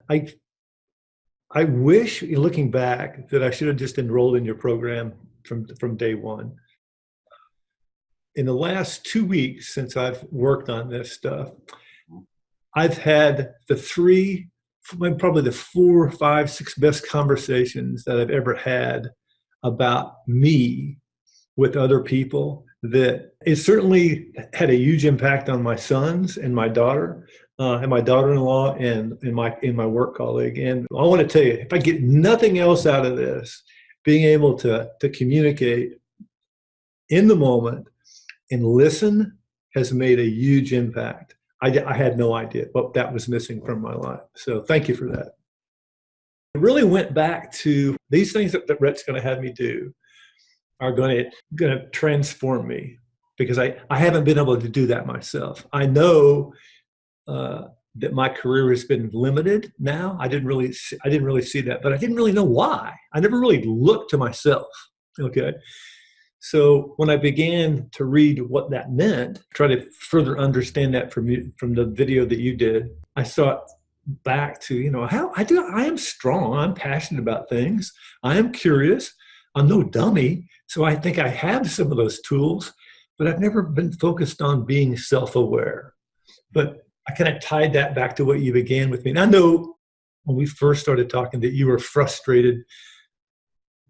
I I wish, looking back, that I should have just enrolled in your program from day one. In the last 2 weeks since I've worked on this stuff, I've had probably the four, five, six best conversations that I've ever had about me with other people. That it certainly had a huge impact on my sons and my daughter-in-law and my work colleague. And I want to tell you, if I get nothing else out of this, being able to communicate in the moment and listen has made a huge impact. I had no idea what that was missing from my life. So thank you for that. It really went back to these things that Rhett's going to have me do are going to transform me, because I haven't been able to do that myself. I know that my career has been limited now. I didn't really see that, but I didn't really know why. I never really looked to myself. Okay. So when I began to read what that meant, try to further understand that from the video that you did, I thought back to, how I am strong. I'm passionate about things. I am curious. I'm no dummy. So I think I have some of those tools, but I've never been focused on being self-aware. But I kind of tied that back to what you began with me. And I know when we first started talking that you were frustrated,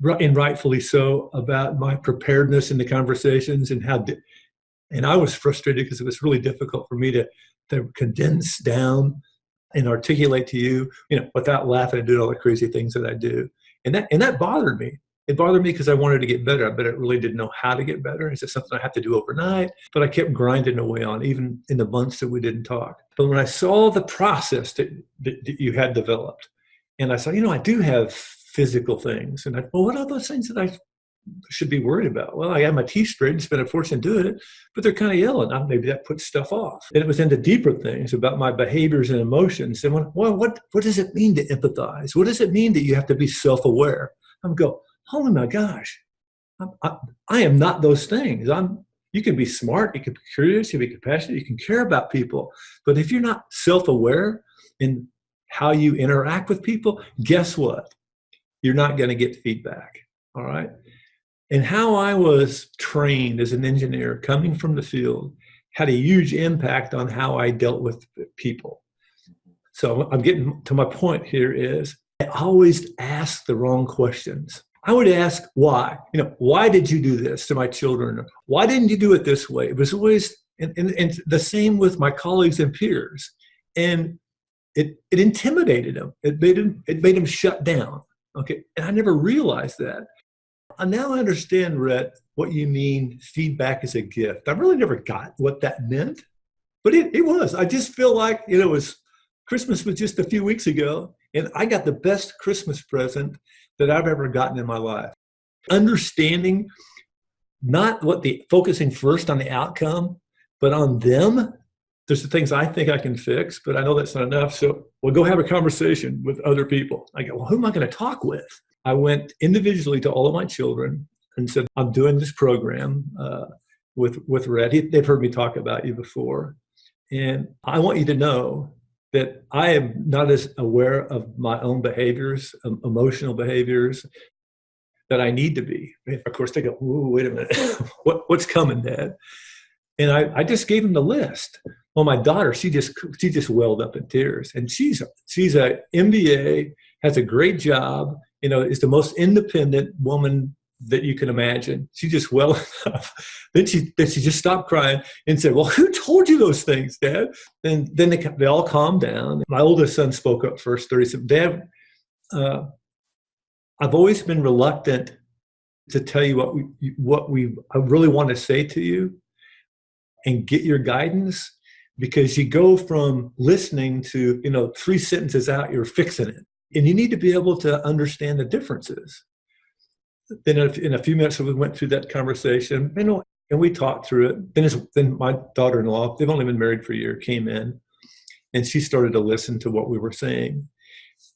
and rightfully so, about my preparedness in the conversations, and I was frustrated because it was really difficult for me to condense down and articulate to you, without laughing and doing all the crazy things that I do. And that bothered me. It bothered me because I wanted to get better, but I really didn't know how to get better. Is it something I have to do overnight? But I kept grinding away on, even in the months that we didn't talk. But when I saw the process that you had developed, and I saw, I do have physical things. And what are those things that I should be worried about? Well, I got my teeth straightened, spent a fortune doing it, but they're kind of yellow. Now maybe that puts stuff off. And it was into deeper things about my behaviors and emotions. And what does it mean to empathize? What does it mean that you have to be self-aware? I'm go, oh my gosh, I am not those things. You can be smart, you can be curious, you can be compassionate, you can care about people. But if you're not self-aware in how you interact with people, guess what? You're not going to get feedback. All right. And how I was trained as an engineer coming from the field had a huge impact on how I dealt with people. So I'm getting to my point here is I always ask the wrong questions. I would ask why. Why did you do this to my children? Why didn't you do it this way? It was always, and the same with my colleagues and peers. And it intimidated them. It made them shut down. Okay. And I never realized that. Now I understand, Rhett, what you mean feedback is a gift. I really never got what that meant, but it was. I just feel like, Christmas was just a few weeks ago, and I got the best Christmas present that I've ever gotten in my life. Understanding not focusing first on the outcome, but on them. There's the things I think I can fix, but I know that's not enough. So we'll go have a conversation with other people. I go, well, who am I going to talk with? I went individually to all of my children and said, I'm doing this program with Rhett. They've heard me talk about you before. And I want you to know that I am not as aware of my own behaviors, emotional behaviors, that I need to be. Of course, they go, "Ooh, wait a minute, what's coming, Dad?" And I just gave them the list. Well, my daughter, she just welled up in tears, and she's a MBA, has a great job, is the most independent woman that you can imagine. She just welled up. Then she just stopped crying and said, well, who told you those things, Dad? And then they all calmed down. My oldest son spoke up first. He said, Dad, I've always been reluctant to tell you I really want to say to you and get your guidance, because you go from listening to, 3 sentences out, you're fixing it. And you need to be able to understand the differences. Then in a few minutes, we went through that conversation, and we talked through it. Then my daughter-in-law, they've only been married for a year, came in, and she started to listen to what we were saying.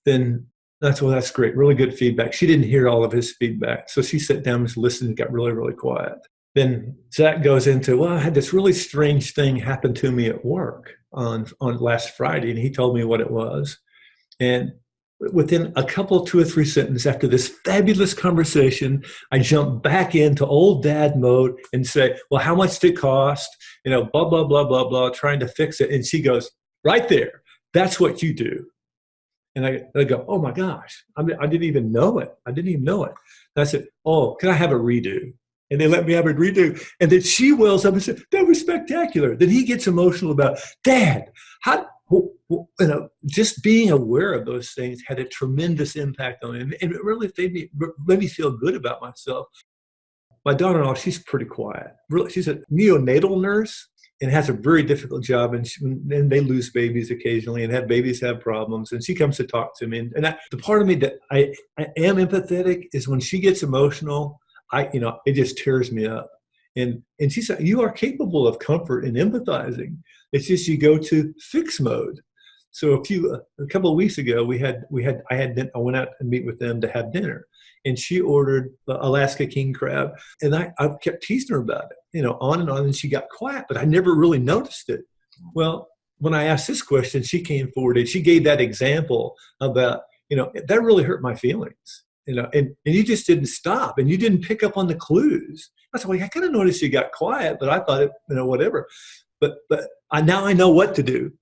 Then that's great, really good feedback. She didn't hear all of his feedback, so she sat down and listened and got really, really quiet. Then Zach goes into, well, I had this really strange thing happen to me at work on last Friday, and he told me what it was. And within a couple, 2 or 3 sentences after this fabulous conversation, I jump back into old dad mode and say, well, how much did it cost? Blah, blah, blah, blah, blah, trying to fix it. And she goes, right there, that's what you do. And I go, oh my gosh, I didn't even know it. I didn't even know it. And I said, oh, can I have a redo? And they let me have a redo. And then she wells up and said, that was spectacular. Then he gets emotional about, Dad, how, just being aware of those things had a tremendous impact on him. And it really made me feel good about myself. My daughter-in-law, she's pretty quiet. Really, she's a neonatal nurse and has a very difficult job. And they lose babies occasionally and babies have problems. And she comes to talk to me. And the part of me that I am empathetic is when she gets emotional, it just tears me up. And she said, you are capable of comfort and empathizing. It's just you go to fix mode. So a couple of weeks ago, I went out and meet with them to have dinner, and she ordered Alaska king crab, and I kept teasing her about it, on, and she got quiet, but I never really noticed it. Well, when I asked this question, she came forward and she gave that example about, that really hurt my feelings, and you just didn't stop and you didn't pick up on the clues. I said, well, I kind of noticed you got quiet, but I thought it, whatever. But now I know what to do.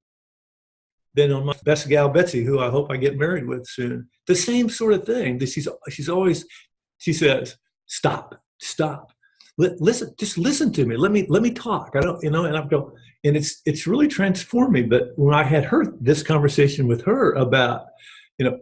Then on my best gal, Betsy, who I hope I get married with soon, the same sort of thing. That she says, stop. Listen, just listen to me. Let me talk. I don't, and I'm going, and it's really transformed me. But when I had this conversation with her about,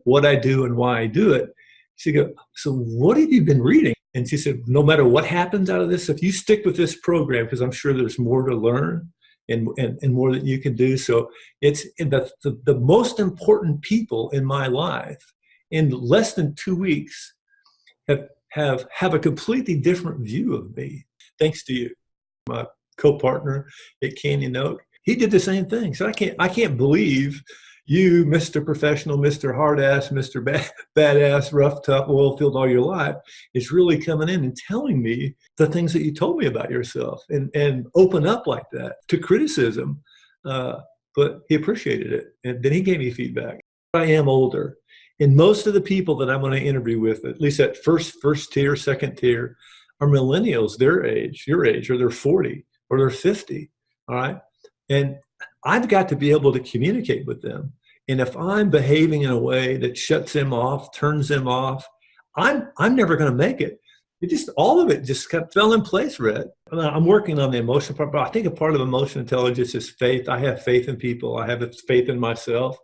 what I do and why I do it, she goes, so what have you been reading? And she said, no matter what happens out of this, if you stick with this program, because I'm sure there's more to learn and more that you can do. So it's the most important people in my life in less than 2 weeks have a completely different view of me. Thanks to you, my co-partner at Canyon Oak. He did the same thing. So I can't believe you, Mr. Professional, Mr. Hard-ass, Mr. Badass, rough, tough, oil field all your life, is really coming in and telling me the things that you told me about yourself and open up like that to criticism. But he appreciated it. And then he gave me feedback. I am older. And most of the people that I'm going to interview with, at least at first tier, second tier, are millennials, your age, or they're 40 or they're 50. All right. And I've got to be able to communicate with them. And if I'm behaving in a way that shuts them off, turns them off, I'm never going to make it. All of it just fell in place, Red. I'm working on the emotional part, but I think a part of emotional intelligence is faith. I have faith in people. I have faith in myself.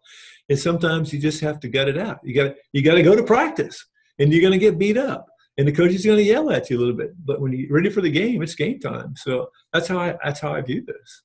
And sometimes you just have to gut it out. You got to go to practice, and you're going to get beat up, and the coach is going to yell at you a little bit. But when you're ready for the game, it's game time. So that's how I view this.